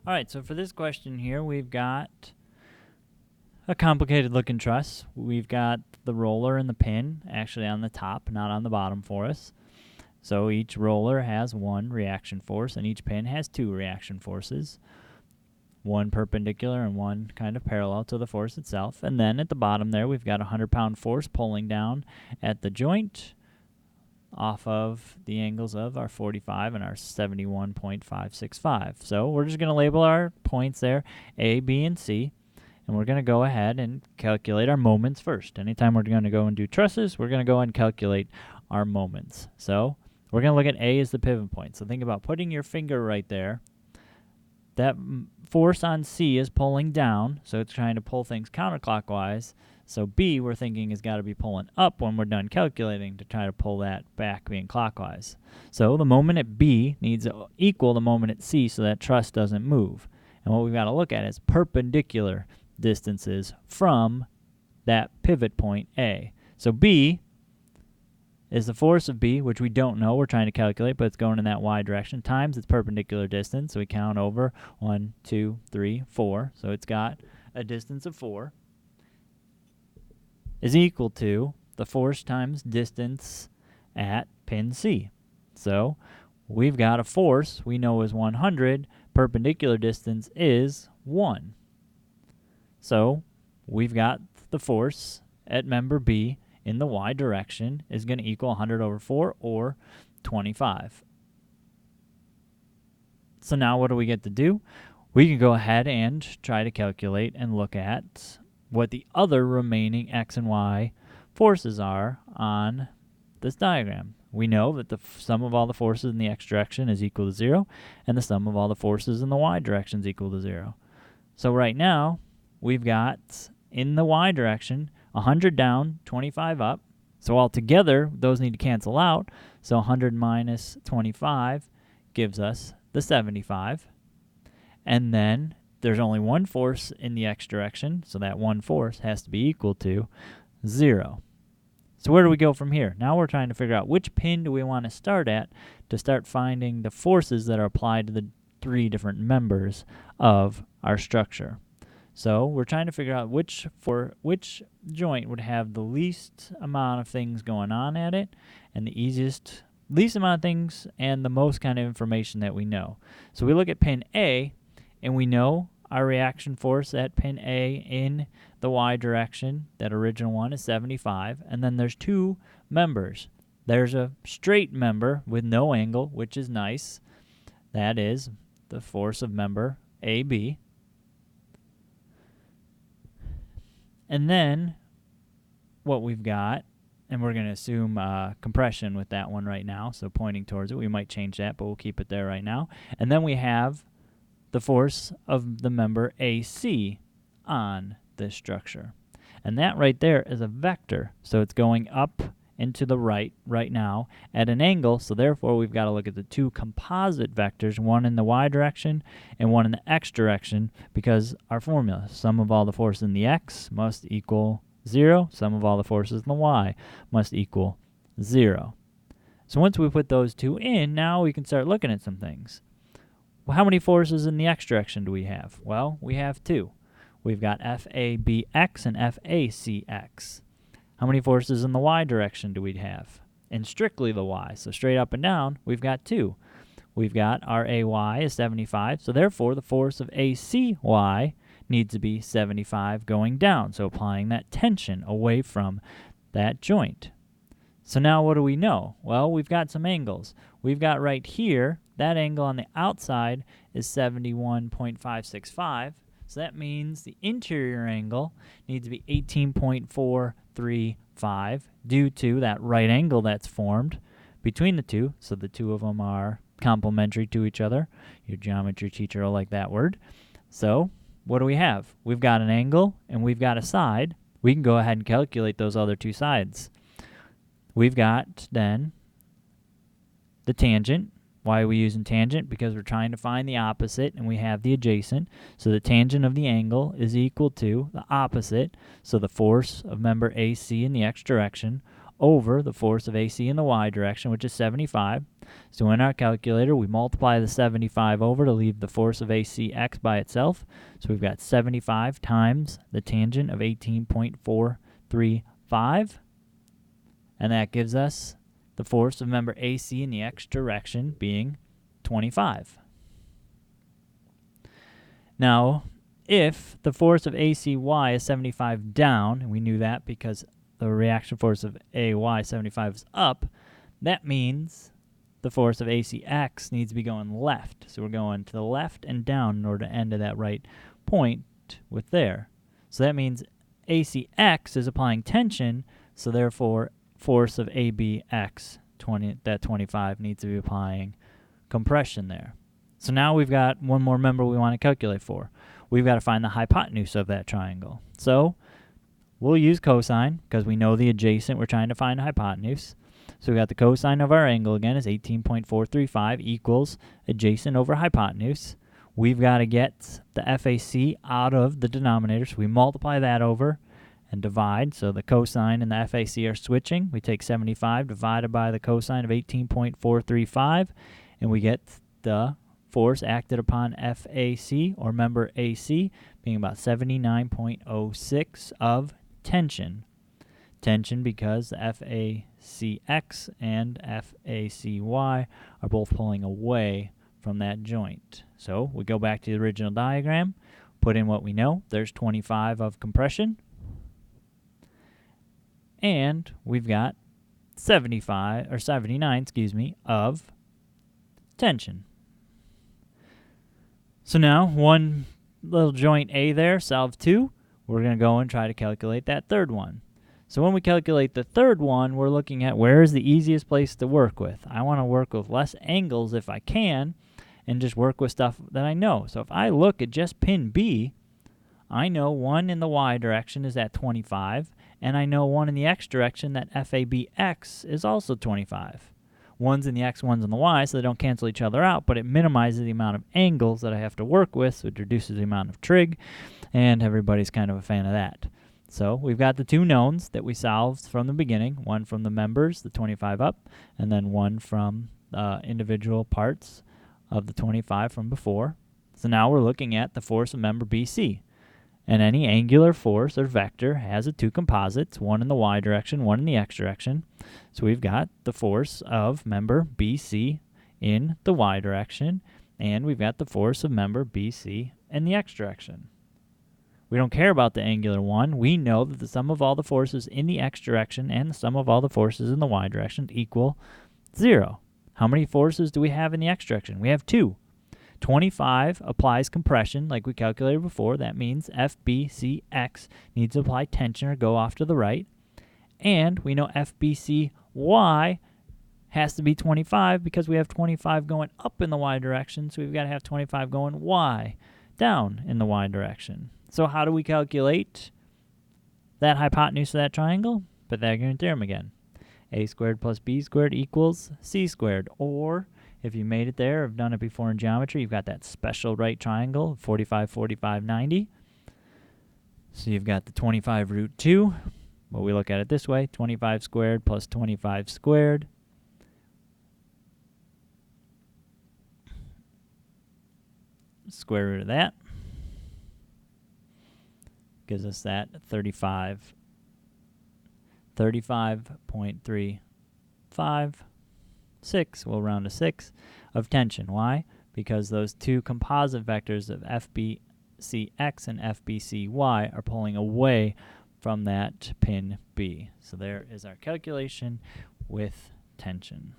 All right, so for this question here, we've got a complicated looking truss. We've got the roller and the pin actually on the top, not on the bottom for us. So each roller has one reaction force, and each pin has two reaction forces, one perpendicular and one kind of parallel to the force itself. And then at the bottom there, we've got a 100-pound force pulling down at the joint off of the angles of our 45 and our 71.565. So we're just going to label our points there, A, B, and C, and we're going to go ahead and calculate our moments first. Anytime we're going to go and do trusses, we're going to go and calculate our moments. So we're going to look at A as the pivot point. So think about putting your finger right there. That force on C is pulling down, so it's trying to pull things counterclockwise. So B, we're thinking, has got to be pulling up when we're done calculating to try to pull that back being clockwise. So the moment at B needs to equal the moment at C so that truss doesn't move. And what we've got to look at is perpendicular distances from that pivot point A. So B is the force of B, which we don't know, we're trying to calculate, but it's going in that y direction, times its perpendicular distance. So we count over 1, 2, 3, 4. So it's got a distance of 4. Is equal to the force times distance at pin C. So we've got a force we know is 100, perpendicular distance is 1. So we've got the force at member B in the y direction is going to equal 100 over 4 or 25. So now what do we get to do? We can go ahead and try to calculate and look at what the other remaining x and y forces are on this diagram. We know that the sum of all the forces in the x direction is equal to 0, and the sum of all the forces in the y direction is equal to 0. So right now, we've got in the y direction 100 down, 25 up. So altogether, those need to cancel out. So 100 minus 25 gives us the 75. And then there's only one force in the x direction, so that one force has to be equal to 0. So where do we go from here? Now we're trying to figure out which pin do we want to start at to start finding the forces that are applied to the three different members of our structure. So we're trying to figure out which joint would have the least amount of things going on at it and the least amount of things and the most kind of information that we know. So we look at pin A, and we know our reaction force at pin A in the y direction, that original one, is 75. And then there's two members. There's a straight member with no angle, which is nice. That is the force of member AB. And then what we've got, and we're going to assume compression with that one right now, so pointing towards it. We might change that, but we'll keep it there right now. And then we have the force of the member AC on this structure. And that right there is a vector, so it's going up and to the right now at an angle, so therefore we've got to look at the two composite vectors, one in the y direction and one in the x direction, because our formula, sum of all the forces in the x must equal 0, sum of all the forces in the y must equal 0. So once we put those two in, now we can start looking at some things. Well, how many forces in the x direction do we have? Well, we have two. We've got FABX and FACX. How many forces in the y direction do we have? And strictly the y, so straight up and down, we've got two. We've got our AY is 75, so therefore the force of ACY needs to be 75 going down, so applying that tension away from that joint. So now what do we know? Well, we've got some angles. We've got right here, that angle on the outside is 71.565, so that means the interior angle needs to be 18.435 due to that right angle that's formed between the two, so the two of them are complementary to each other. Your geometry teacher will like that word. So what do we have? We've got an angle and we've got a side. We can go ahead and calculate those other two sides. We've got then the tangent. Why are we using tangent? Because we're trying to find the opposite and we have the adjacent. So the tangent of the angle is equal to the opposite. So the force of member AC in the x direction over the force of AC in the y direction, which is 75. So in our calculator, we multiply the 75 over to leave the force of ACX by itself. So we've got 75 times the tangent of 18.435. And that gives us the force of member AC in the x direction being 25. Now, if the force of ACY is 75 down, and we knew that because the reaction force of AY 75 is up, that means the force of ACX needs to be going left. So we're going to the left and down in order to end at that right point with there. So that means ACX is applying tension, so therefore force of ABX, 25, needs to be applying compression there. So now we've got one more member we want to calculate for. We've got to find the hypotenuse of that triangle. So we'll use cosine because we know the adjacent. We're trying to find a hypotenuse. So we got the cosine of our angle again is 18.435 equals adjacent over hypotenuse. We've got to get the FAC out of the denominator, so we multiply that over and divide. So the cosine and the FAC are switching. We take 75 divided by the cosine of 18.435, and we get the force acted upon FAC, or member AC, being about 79.06 of tension. Tension because the FACX and FACY are both pulling away from that joint. So we go back to the original diagram, put in what we know. There's 25 of compression, and we've got 79, of tension. So now one little joint A there, solve 2. We're going to go and try to calculate that third one. So when we calculate the third one, we're looking at where is the easiest place to work with. I want to work with less angles if I can and just work with stuff that I know. So if I look at just pin B, I know one in the Y direction is at 25, and I know one in the X direction, that FABX, is also 25. One's in the X, one's in the Y, so they don't cancel each other out, but it minimizes the amount of angles that I have to work with, so it reduces the amount of trig, and everybody's kind of a fan of that. So we've got the two knowns that we solved from the beginning, one from the members, the 25 up, and then one from individual parts of the 25 from before. So now we're looking at the force of member BC. And any angular force or vector has two composites, one in the Y direction, one in the X direction. So we've got the force of member BC in the Y direction, and we've got the force of member BC in the X direction. We don't care about the angular one. We know that the sum of all the forces in the X direction and the sum of all the forces in the Y direction equal 0. How many forces do we have in the X direction? We have 2. 25 applies compression like we calculated before. That means FBCX needs to apply tension or go off to the right. And we know FBCY has to be 25 because we have 25 going up in the Y direction, so we've got to have 25 going Y down in the Y direction. So how do we calculate that hypotenuse of that triangle? Pythagorean theorem again. A squared plus B squared equals C squared. Or if you made it there, or have done it before in geometry, you've got that special right triangle, 45, 45, 90. So you've got the 25 root 2. Well, we look at it this way, 25 squared plus 25 squared. Square root of that gives us that 35.356, we'll round to 6, of tension. Why? Because those two composite vectors of FBCX and FBCY are pulling away from that pin B. So there is our calculation with tension.